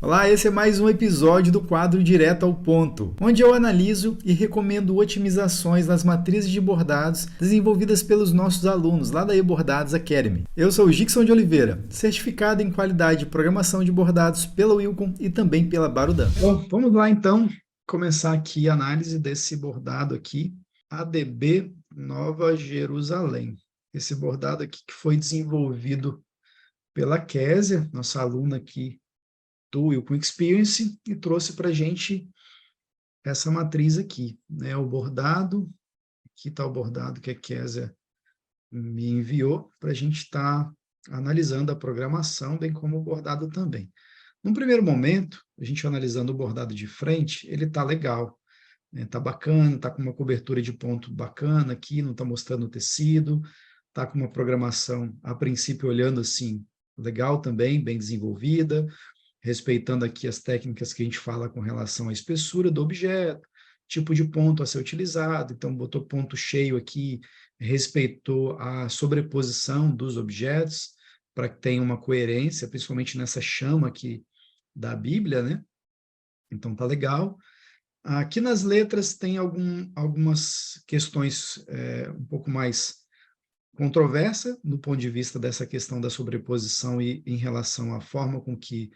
Olá, esse é mais um episódio do quadro Direto ao Ponto, onde eu analiso e recomendo otimizações nas matrizes de bordados desenvolvidas pelos nossos alunos lá da eBordados Academy. Eu sou o Gixson de Oliveira, certificado em qualidade de programação de bordados pela Wilcom e também pela Barudan. Bom, vamos lá então começar aqui a análise desse bordado aqui, ADB Nova Jerusalém. Esse bordado aqui que foi desenvolvido pela Késia, nossa aluna aqui do Wilcom Experience, e trouxe para a gente essa matriz aqui, né? O bordado, aqui está o bordado que a Késia me enviou, para a gente estar analisando a programação, bem como o bordado também. Num primeiro momento, a gente analisando o bordado de frente, ele está legal, né? Tá bacana, está com uma cobertura de ponto bacana aqui, não está mostrando o tecido, está com uma programação, a princípio, olhando assim, legal também, bem desenvolvida, respeitando aqui as técnicas que a gente fala com relação à espessura do objeto, tipo de ponto a ser utilizado, então botou ponto cheio aqui, respeitou a sobreposição dos objetos, para que tenha uma coerência, principalmente nessa chama aqui da Bíblia, né? Então tá legal. Aqui nas letras tem algumas questões um pouco mais controversa no ponto de vista dessa questão da sobreposição e em relação à forma com que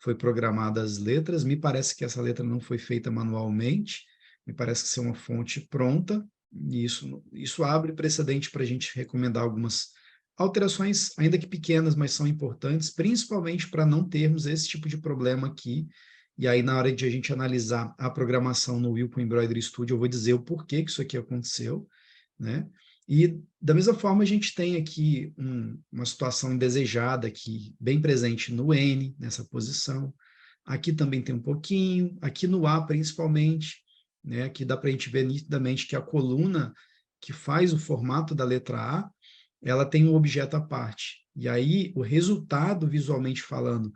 foi programada as letras. Me parece que essa letra não foi feita manualmente, me parece que ser uma fonte pronta, e isso abre precedente para a gente recomendar algumas alterações, ainda que pequenas, mas são importantes, principalmente para não termos esse tipo de problema aqui. E aí, na hora de a gente analisar a programação no Wilcom Embroidery Studio, eu vou dizer o porquê que isso aqui aconteceu, né? E, da mesma forma, a gente tem aqui uma situação indesejada aqui, bem presente no N, nessa posição. Aqui também tem um pouquinho, aqui no A, principalmente, né? Aqui dá para a gente ver nitidamente que a coluna que faz o formato da letra A, ela tem um objeto à parte. E aí, o resultado, visualmente falando,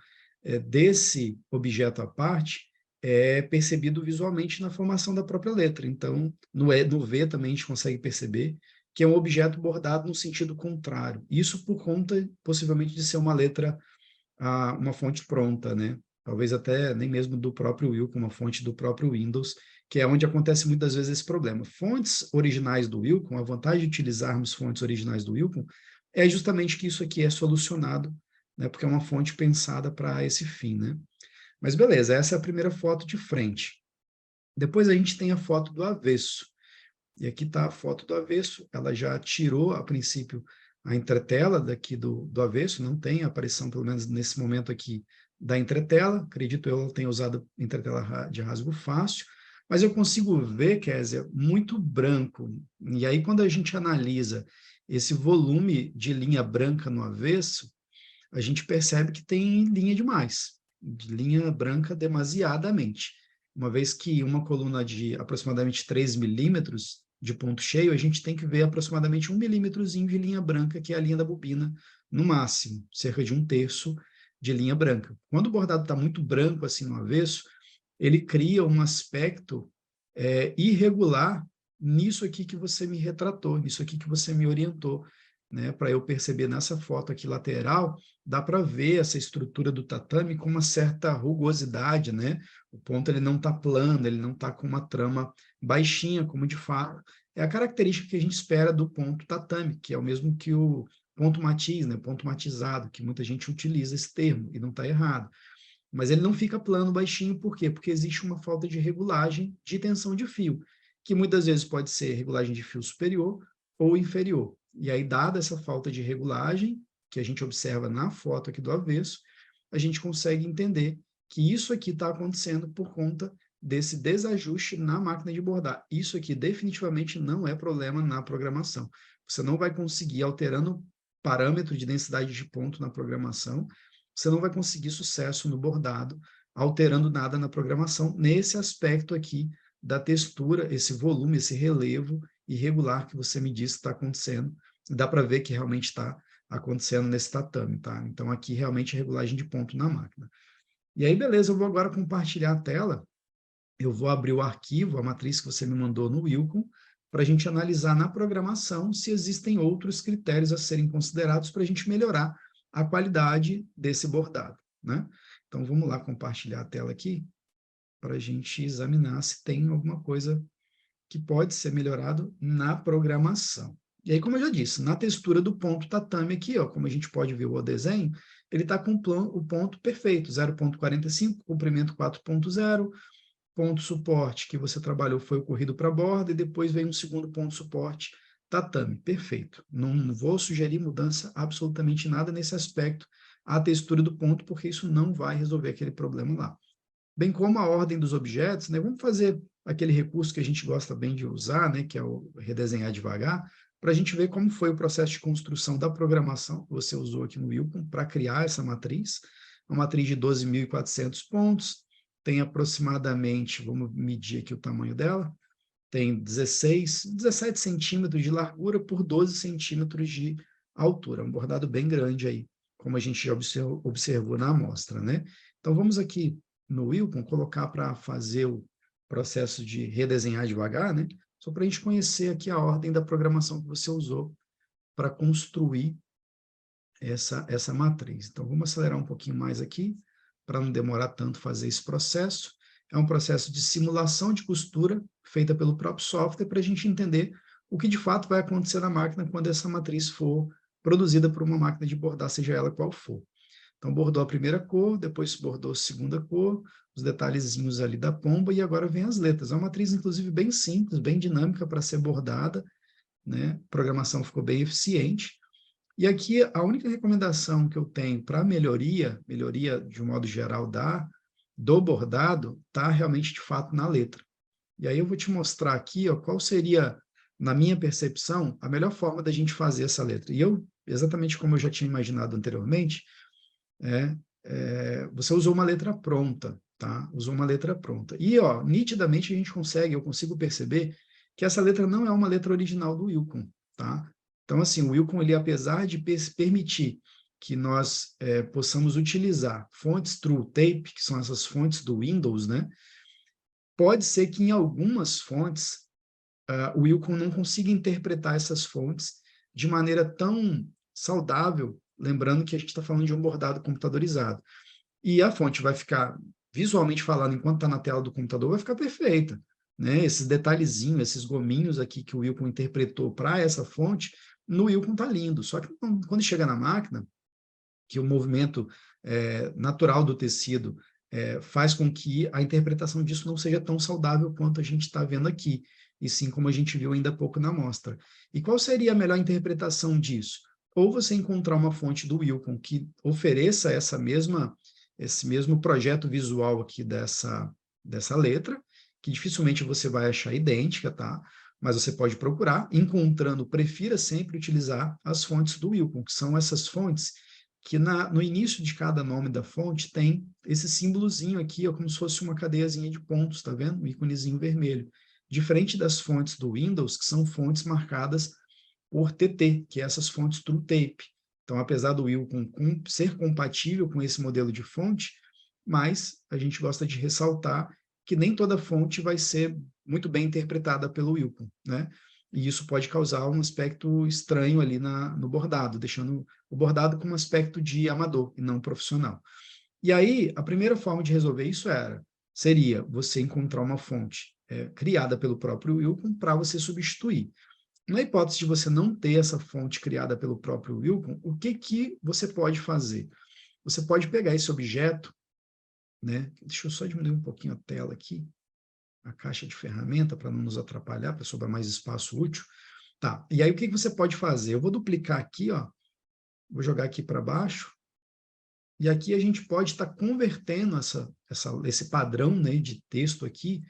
desse objeto à parte, é percebido visualmente na formação da própria letra. Então, no V também a gente consegue perceber que é um objeto bordado no sentido contrário. Isso por conta, possivelmente, de ser uma letra, uma fonte pronta, né? Talvez até nem mesmo do próprio Wilcom, uma fonte do próprio Windows, que é onde acontece muitas vezes esse problema. Fontes originais do Wilcom, a vantagem de utilizarmos fontes originais do Wilcom é justamente que isso aqui é solucionado, né? Porque é uma fonte pensada para esse fim, né? Mas beleza, essa é a primeira foto de frente. Depois a gente tem a foto do avesso. E aqui está a foto do avesso, ela já tirou, a princípio, a entretela daqui do avesso, não tem aparição, pelo menos nesse momento aqui, da entretela, acredito eu, ela tenha usado entretela de rasgo fácil, mas eu consigo ver, Kézia, muito branco, e aí quando a gente analisa esse volume de linha branca no avesso, a gente percebe que tem linha demais, de linha branca demasiadamente, uma vez que uma coluna de aproximadamente 3 milímetros de ponto cheio, a gente tem que ver aproximadamente 1 milímetrozinho de linha branca, que é a linha da bobina, no máximo, cerca de 1/3 de linha branca. Quando o bordado está muito branco assim no avesso, ele cria um aspecto irregular nisso aqui que você me retratou, nisso aqui que você me orientou, né, para eu perceber nessa foto aqui lateral, dá para ver essa estrutura do tatame com uma certa rugosidade, né? O ponto ele não está plano, ele não está com uma trama baixinha, como de fato é a característica que a gente espera do ponto tatame, que é o mesmo que o ponto matiz, né? Ponto matizado, que muita gente utiliza esse termo e não está errado. Mas ele não fica plano, baixinho, por quê? Porque existe uma falta de regulagem de tensão de fio, que muitas vezes pode ser regulagem de fio superior ou inferior. E aí, dada essa falta de regulagem, que a gente observa na foto aqui do avesso, a gente consegue entender que isso aqui está acontecendo por conta desse desajuste na máquina de bordar. Isso aqui definitivamente não é problema na programação. Você não vai conseguir, alterando parâmetro de densidade de ponto na programação, você não vai conseguir sucesso no bordado, alterando nada na programação, nesse aspecto aqui da textura, esse volume, esse relevo irregular que você me disse que está acontecendo. Dá para ver que realmente está acontecendo nesse tatame, tá? Então, aqui realmente é regulagem de ponto na máquina. E aí, beleza, eu vou agora compartilhar a tela, eu vou abrir o arquivo, a matriz que você me mandou no Wilcom, para a gente analisar na programação se existem outros critérios a serem considerados para a gente melhorar a qualidade desse bordado, né? Então, vamos lá compartilhar a tela aqui para a gente examinar se tem alguma coisa que pode ser melhorado na programação. E aí, como eu já disse, na textura do ponto tatame aqui, ó, como a gente pode ver o desenho, ele está com o ponto perfeito, 0,45, comprimento 4,0, ponto suporte que você trabalhou foi ocorrido para a borda, e depois vem um segundo ponto suporte tatame, perfeito. Não vou sugerir mudança absolutamente nada nesse aspecto, a textura do ponto, porque isso não vai resolver aquele problema lá. Bem como a ordem dos objetos, né? Vamos fazer aquele recurso que a gente gosta bem de usar, né? Que é o redesenhar devagar, para a gente ver como foi o processo de construção da programação que você usou aqui no Wilcon para criar essa matriz. Uma matriz de 12.400 pontos, tem aproximadamente, vamos medir aqui o tamanho dela, tem 17 centímetros de largura por 12 centímetros de altura, um bordado bem grande aí, como a gente já observou na amostra, né? Então, vamos aqui no Wilcon colocar para fazer o processo de redesenhar devagar, né? Só para a gente conhecer aqui a ordem da programação que você usou para construir essa matriz. Então, vamos acelerar um pouquinho mais aqui, para não demorar tanto fazer esse processo. É um processo de simulação de costura, feita pelo próprio software, para a gente entender o que de fato vai acontecer na máquina quando essa matriz for produzida por uma máquina de bordar, seja ela qual for. Então, bordou a primeira cor, depois bordou a segunda cor, os detalhezinhos ali da pomba, e agora vem as letras. É uma matriz, inclusive, bem simples, bem dinâmica para ser bordada, né? A programação ficou bem eficiente. E aqui, a única recomendação que eu tenho para melhoria de um modo geral do bordado, está realmente, de fato, na letra. E aí eu vou te mostrar aqui, ó, qual seria, na minha percepção, a melhor forma da gente fazer essa letra. E eu, exatamente como eu já tinha imaginado anteriormente, você usou uma letra pronta, tá? Usou uma letra pronta. E, ó, nitidamente eu consigo perceber que essa letra não é uma letra original do Wilcon, tá? Então, assim, o Wilcon, ele, apesar de permitir que nós possamos utilizar fontes TrueTape, que são essas fontes do Windows, né? Pode ser que em algumas fontes o Wilcon não consiga interpretar essas fontes de maneira tão saudável, lembrando que a gente está falando de um bordado computadorizado. E a fonte vai ficar, visualmente falando, enquanto está na tela do computador, vai ficar perfeita, né? Esses detalhezinhos, esses gominhos aqui que o Wilcon interpretou para essa fonte, no Wilcon está lindo. Só que quando chega na máquina, que o movimento natural do tecido faz com que a interpretação disso não seja tão saudável quanto a gente está vendo aqui, e sim como a gente viu ainda há pouco na amostra. E qual seria a melhor interpretação disso? Ou você encontrar uma fonte do Wilcon que ofereça esse mesmo projeto visual aqui dessa letra, que dificilmente você vai achar idêntica, tá? Mas você pode procurar, encontrando, prefira sempre utilizar as fontes do Wilcon, que são essas fontes que no início de cada nome da fonte tem esse símbolozinho aqui, ó, como se fosse uma cadeiazinha de pontos, tá vendo? Um íconezinho vermelho. Diferente das fontes do Windows, que são fontes marcadas por TT, que é essas fontes TrueTape. Então, apesar do Wilcon ser compatível com esse modelo de fonte, mas a gente gosta de ressaltar que nem toda fonte vai ser muito bem interpretada pelo Wilcon, né? E isso pode causar um aspecto estranho ali no bordado, deixando o bordado com um aspecto de amador e não profissional. E aí, a primeira forma de resolver isso seria você encontrar uma fonte criada pelo próprio Wilcon para você substituir. Na hipótese de você não ter essa fonte criada pelo próprio Wilcon, o que você pode fazer? Você pode pegar esse objeto, né? Deixa eu só diminuir um pouquinho a tela aqui, a caixa de ferramenta, para não nos atrapalhar, para sobrar mais espaço útil. Tá, e aí o que você pode fazer? Eu vou duplicar aqui, ó, vou jogar aqui para baixo, e aqui a gente pode estar convertendo esse padrão, né, de texto aqui,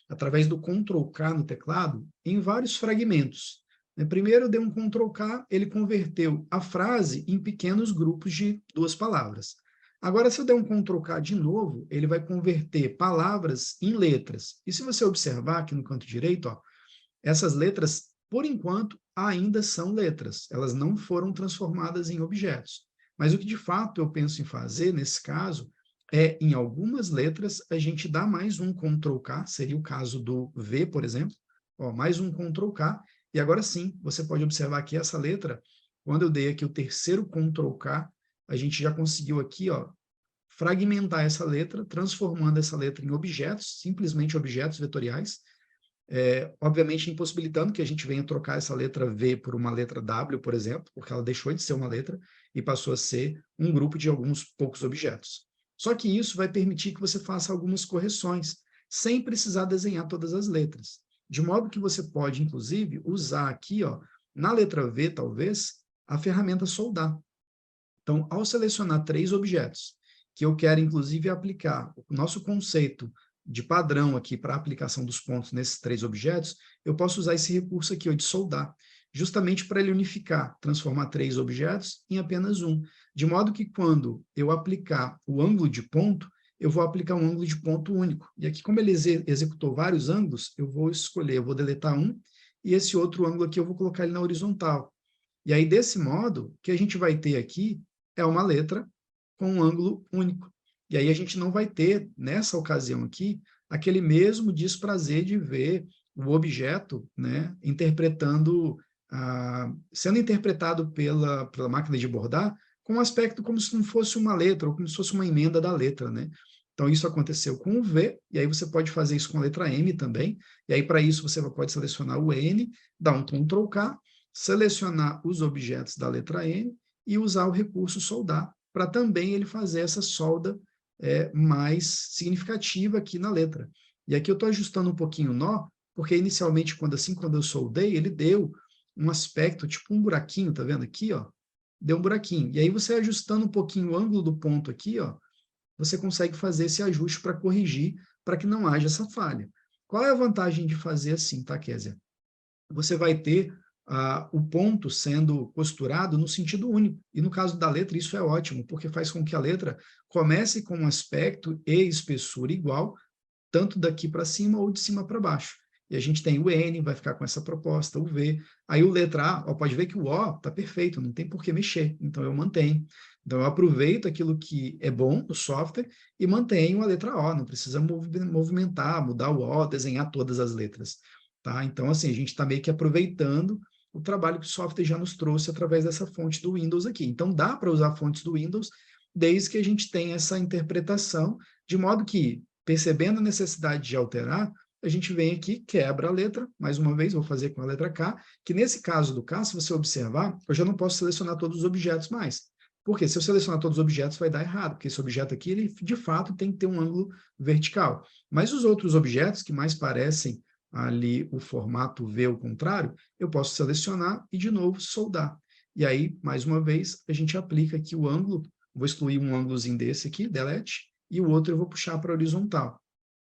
através do Ctrl+K no teclado, em vários fragmentos. Primeiro eu dei um Ctrl+K, ele converteu a frase em pequenos grupos de 2 palavras. Agora, se eu der um Ctrl+K de novo, ele vai converter palavras em letras. E se você observar aqui no canto direito, ó, essas letras, por enquanto, ainda são letras. Elas não foram transformadas em objetos. Mas o que, de fato, eu penso em fazer, nesse caso, em algumas letras, a gente dá mais um Ctrl+K, seria o caso do V, por exemplo, ó, mais um Ctrl+K, e agora sim, você pode observar que essa letra, quando eu dei aqui o terceiro Ctrl+K, a gente já conseguiu aqui, ó, fragmentar essa letra, transformando essa letra em objetos, simplesmente objetos vetoriais, obviamente impossibilitando que a gente venha trocar essa letra V por uma letra W, por exemplo, porque ela deixou de ser uma letra e passou a ser um grupo de alguns poucos objetos. Só que isso vai permitir que você faça algumas correções, sem precisar desenhar todas as letras. De modo que você pode, inclusive, usar aqui, ó, na letra V, talvez, a ferramenta soldar. Então, ao selecionar 3 objetos, que eu quero, inclusive, aplicar o nosso conceito de padrão aqui para a aplicação dos pontos nesses 3 objetos, eu posso usar esse recurso aqui, ó, de soldar, justamente para ele unificar, transformar 3 objetos em apenas um, de modo que quando eu aplicar o ângulo de ponto, eu vou aplicar um ângulo de ponto único. E aqui, como ele executou vários ângulos, eu vou escolher, eu vou deletar um, e esse outro ângulo aqui eu vou colocar ele na horizontal. E aí, desse modo, o que a gente vai ter aqui é uma letra com um ângulo único. E aí a gente não vai ter, nessa ocasião aqui, aquele mesmo desprazer de ver o objeto, né, sendo interpretado pela máquina de bordar com um aspecto como se não fosse uma letra, ou como se fosse uma emenda da letra, né? Então, isso aconteceu com o V, e aí você pode fazer isso com a letra M também, e aí para isso você pode selecionar o N, dar um Ctrl K, selecionar os objetos da letra N, e usar o recurso soldar, para também ele fazer essa solda mais significativa aqui na letra. E aqui eu estou ajustando um pouquinho o nó, porque inicialmente, quando eu soldei, ele deu um aspecto, tipo um buraquinho, tá vendo aqui, ó? Deu um buraquinho. E aí você ajustando um pouquinho o ângulo do ponto aqui, ó, você consegue fazer esse ajuste para corrigir, para que não haja essa falha. Qual é a vantagem de fazer assim, tá, Kézia? Você vai ter o ponto sendo costurado no sentido único. E no caso da letra, isso é ótimo, porque faz com que a letra comece com um aspecto e espessura igual, tanto daqui para cima ou de cima para baixo. E a gente tem o N, vai ficar com essa proposta, o V. Aí o letra A, ó, pode ver que o O está perfeito, não tem por que mexer. Então eu mantenho. Então eu aproveito aquilo que é bom do software e mantenho a letra O. Não precisa movimentar, mudar o O, desenhar todas as letras. Tá? Então, assim, a gente está meio que aproveitando o trabalho que o software já nos trouxe através dessa fonte do Windows aqui. Então, dá para usar fontes do Windows desde que a gente tenha essa interpretação, de modo que, percebendo a necessidade de alterar, a gente vem aqui, quebra a letra, mais uma vez, vou fazer com a letra K, que nesse caso do K, se você observar, eu já não posso selecionar todos os objetos mais. Porque se eu selecionar todos os objetos, vai dar errado, porque esse objeto aqui, ele de fato tem que ter um ângulo vertical. Mas os outros objetos que mais parecem ali o formato V ao contrário, eu posso selecionar e de novo soldar. E aí, mais uma vez, a gente aplica aqui o ângulo, vou excluir um ângulozinho desse aqui, delete, e o outro eu vou puxar para a horizontal.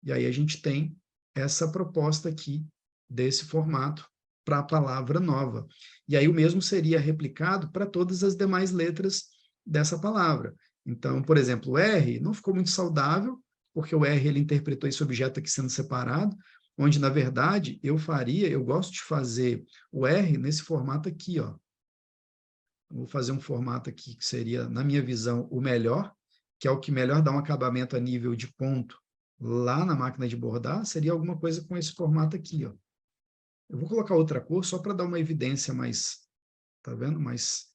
E aí a gente tem essa proposta aqui desse formato para a palavra nova. E aí o mesmo seria replicado para todas as demais letras dessa palavra. Então, por exemplo, o R não ficou muito saudável, porque o R ele interpretou esse objeto aqui sendo separado, onde, na verdade, eu gosto de fazer o R nesse formato aqui, ó. Vou fazer um formato aqui que seria, na minha visão, o melhor, que é o que melhor dá um acabamento a nível de ponto lá na máquina de bordar, seria alguma coisa com esse formato aqui, ó. Eu vou colocar outra cor só para dar uma evidência mais, tá vendo? Mais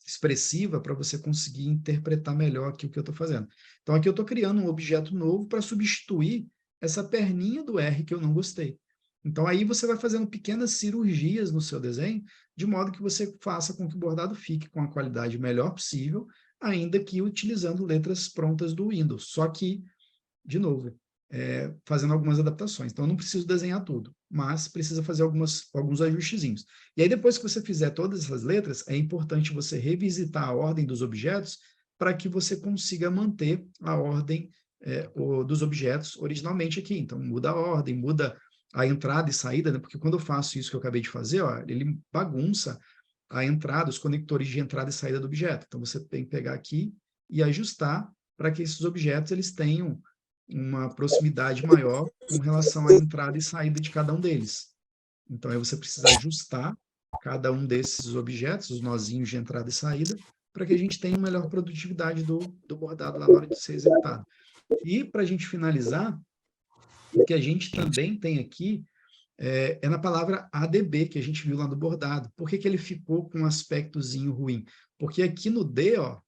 expressiva para você conseguir interpretar melhor aqui o que eu estou fazendo. Então, aqui eu estou criando um objeto novo para substituir essa perninha do R que eu não gostei. Então, aí você vai fazendo pequenas cirurgias no seu desenho, de modo que você faça com que o bordado fique com a qualidade melhor possível, ainda que utilizando letras prontas do Windows. Só que, de novo, fazendo algumas adaptações. Então, eu não preciso desenhar tudo, mas precisa fazer alguns ajustezinhos. E aí, depois que você fizer todas essas letras, é importante você revisitar a ordem dos objetos para que você consiga manter a ordem dos objetos originalmente aqui. Então, muda a ordem, muda a entrada e saída, né? Porque quando eu faço isso que eu acabei de fazer, ó, ele bagunça a entrada, os conectores de entrada e saída do objeto. Então, você tem que pegar aqui e ajustar para que esses objetos eles tenham uma proximidade maior com relação à entrada e saída de cada um deles. Então, aí você precisa ajustar cada um desses objetos, os nozinhos de entrada e saída, para que a gente tenha uma melhor produtividade do bordado lá na hora de ser executado. E, para a gente finalizar, o que a gente também tem aqui é na palavra ADB, que a gente viu lá no bordado. Por que ele ficou com um aspectozinho ruim? Porque aqui no D, ó,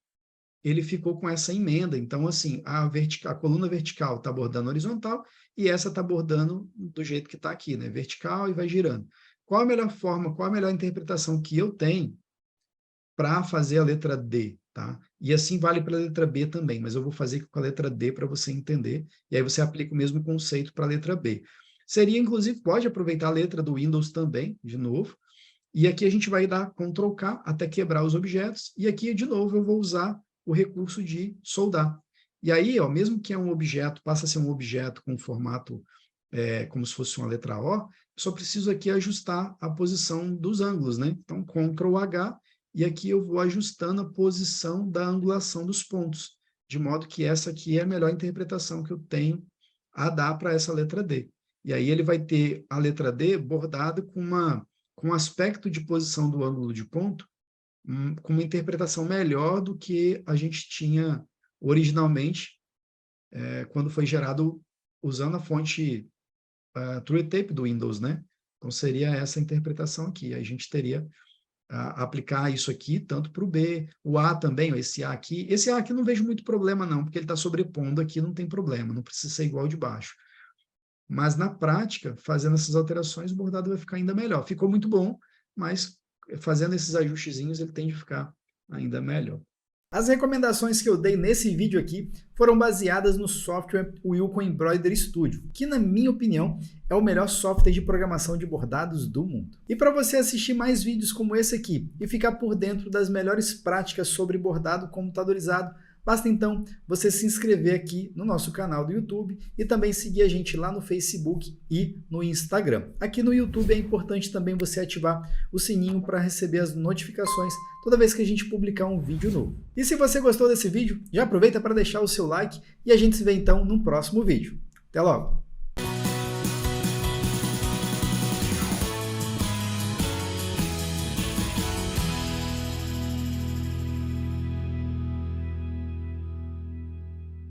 ele ficou com essa emenda. Então, assim, a coluna vertical está bordando horizontal e essa está bordando do jeito que está aqui, né? Vertical e vai girando. Qual a melhor forma, qual a melhor interpretação que eu tenho para fazer a letra D, tá? E assim vale para a letra B também, mas eu vou fazer com a letra D para você entender, e aí você aplica o mesmo conceito para a letra B. Seria, inclusive, pode aproveitar a letra do Windows também, de novo, e aqui a gente vai dar Ctrl K até quebrar os objetos, e aqui, de novo, eu vou usar o recurso de soldar. E aí, ó, mesmo que é um objeto, passa a ser um objeto com formato como se fosse uma letra O, eu só preciso aqui ajustar a posição dos ângulos, né? Então, Ctrl H, e aqui eu vou ajustando a posição da angulação dos pontos, de modo que essa aqui é a melhor interpretação que eu tenho a dar para essa letra D. E aí ele vai ter a letra D bordada com um aspecto de posição do ângulo de ponto, com uma interpretação melhor do que a gente tinha originalmente, quando foi gerado usando a fonte TrueTape do Windows, né? Então seria essa interpretação aqui. A gente teria aplicar isso aqui, tanto para o B, o A também, esse A aqui. Esse A aqui não vejo muito problema não, porque ele está sobrepondo aqui, não tem problema, não precisa ser igual de baixo. Mas na prática, fazendo essas alterações, o bordado vai ficar ainda melhor. Ficou muito bom, mas fazendo esses ajustezinhos, ele tende a ficar ainda melhor. As recomendações que eu dei nesse vídeo aqui foram baseadas no software Wilcon Embroidery Studio, que na minha opinião é o melhor software de programação de bordados do mundo. E para você assistir mais vídeos como esse aqui e ficar por dentro das melhores práticas sobre bordado computadorizado, basta então você se inscrever aqui no nosso canal do YouTube e também seguir a gente lá no Facebook e no Instagram. Aqui no YouTube é importante também você ativar o sininho para receber as notificações toda vez que a gente publicar um vídeo novo. E se você gostou desse vídeo, já aproveita para deixar o seu like e a gente se vê então no próximo vídeo. Até logo!